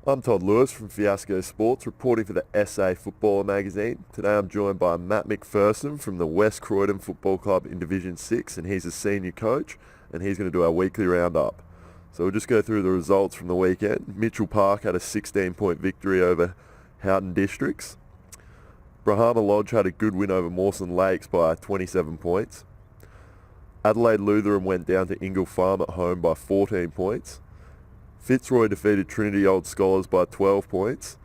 I'm Todd Lewis from Fiasco Sports, reporting for the SA Footballer magazine. Today I'm joined by Matt McPherson from the West Croydon Football Club in Division 6, and he's a senior coach, and he's going to do our weekly roundup. So we'll just go through the results from the weekend. Mitchell Park had a 16-point victory over Houghton Districts. Brahama Lodge had a good win over Mawson Lakes by 27 points. Adelaide Lutheran went down to Ingle Farm at home by 14 points. Fitzroy defeated Trinity Old Scholars by 12 points,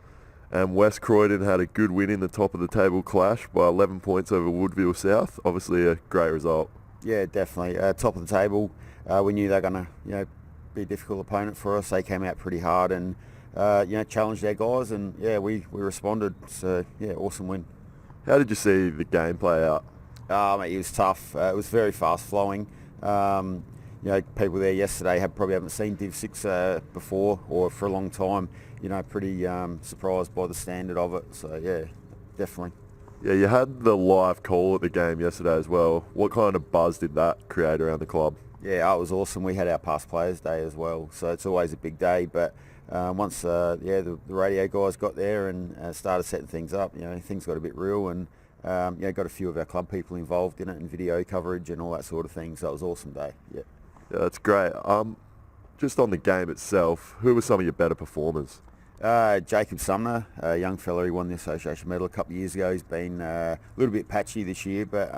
and West Croydon had a good win in the top of the table clash by 11 points over Woodville South. Obviously a great result. Yeah, definitely. Top of the table. We knew they were going to, be a difficult opponent for us. They came out pretty hard and, challenged their guys, and we responded. So awesome win. How did you see the game play out? It was tough. It was very fast flowing. People there yesterday probably haven't seen Div 6 before or for a long time. Pretty surprised by the standard of it. So, definitely. Yeah, you had the live call at the game yesterday as well. What kind of buzz did that create around the club? Yeah, it was awesome. We had our past players day as well. So it's always a big day. But once the radio guys got there and started setting things up, things got a bit real, and got a few of our club people involved in it and video coverage and all that sort of thing. So it was an awesome day. Yeah. Yeah, that's great. Just on the game itself, who were some of your better performers? Jacob Sumner, a young fella who won the association medal a couple of years ago. He's been a little bit patchy this year, but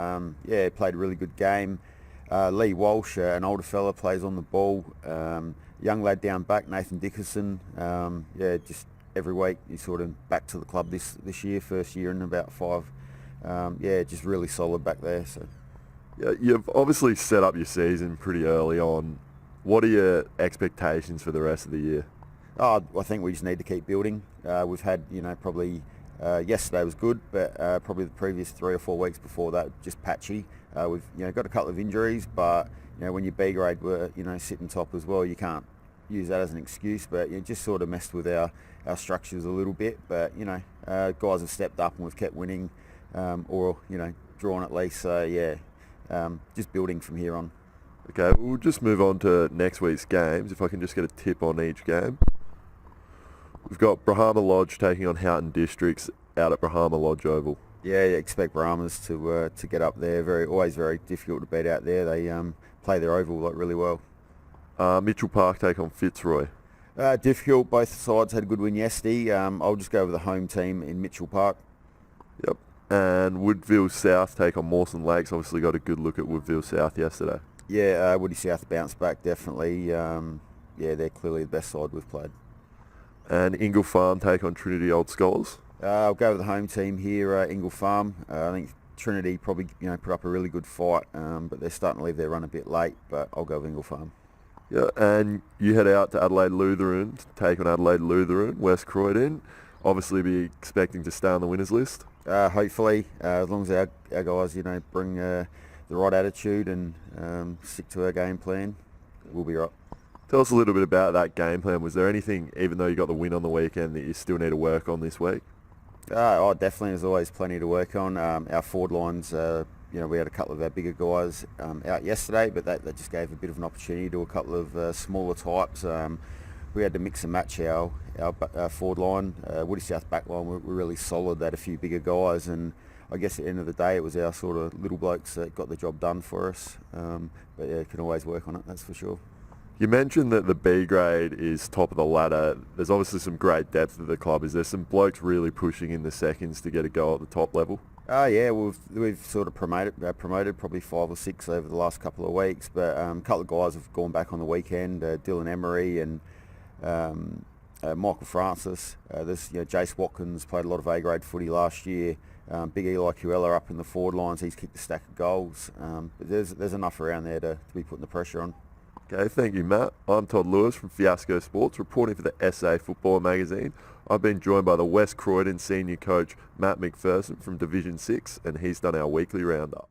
played a really good game. Lee Walsh, an older fella, plays on the ball. Young lad down back, Nathan Dickerson. Just every week he's sort of back to the club this year, first year in about 5. Just really solid back there. So. Yeah, you've obviously set up your season pretty early on. What are your expectations for the rest of the year? I think we just need to keep building. We've had, probably yesterday was good, but probably the previous 3 or 4 weeks before that just patchy. We've got a couple of injuries, but when your B grade were sitting top as well, you can't use that as an excuse. But just sort of messed with our structures a little bit. But guys have stepped up and we've kept winning, or drawn at least. So just building from here on. Okay, we'll just move on to next week's games. If I can just get a tip on each game. We've got Brahama Lodge taking on Houghton Districts out at Brahama Lodge Oval. Yeah, expect Brahmas to get up there. Always very difficult to beat out there. They play their oval really well. Mitchell Park take on Fitzroy. Difficult. Both sides had a good win yesterday. I'll just go with the home team in Mitchell Park. Yep. And Woodville South take on Mawson Lakes. Obviously got a good look at Woodville South yesterday. Yeah, Woody South bounced back definitely. They're clearly the best side we've played. And Ingle Farm take on Trinity Old Scholars. I'll go with the home team here, Ingle Farm. I think Trinity probably put up a really good fight, but they're starting to leave their run a bit late. But I'll go with Ingle Farm. Yeah, and you head out to Adelaide Lutheran to take on Adelaide Lutheran, West Croydon. Obviously, be expecting to stay on the winners list. Hopefully, as long as our guys bring the right attitude and stick to our game plan, we'll be right. Tell us a little bit about that game plan. Was there anything, even though you got the win on the weekend, that you still need to work on this week? Definitely. There's always plenty to work on. Our forward lines, we had a couple of our bigger guys out yesterday, but that just gave a bit of an opportunity to a couple of smaller types. We had to mix and match our forward line. Woody South back line were really solid. They had a few bigger guys, and I guess at the end of the day it was our sort of little blokes that got the job done for us. Can always work on it, that's for sure. You mentioned that the B grade is top of the ladder. There's obviously some great depth at the club. Is there some blokes really pushing in the seconds to get a go at the top level? We've sort of promoted probably 5 or 6 over the last couple of weeks, but a couple of guys have gone back on the weekend. Dylan Emery and Michael Francis. There's Jace Watkins played a lot of A grade footy last year. Big Eli Cuella up in the forward lines. He's kicked a stack of goals. But there's enough around there to be putting the pressure on. Okay, thank you, Matt. I'm Todd Lewis from Fiasco Sports, reporting for the SA Footballer magazine. I've been joined by the West Croydon senior coach, Matt McPherson from Division 6, and he's done our weekly roundup.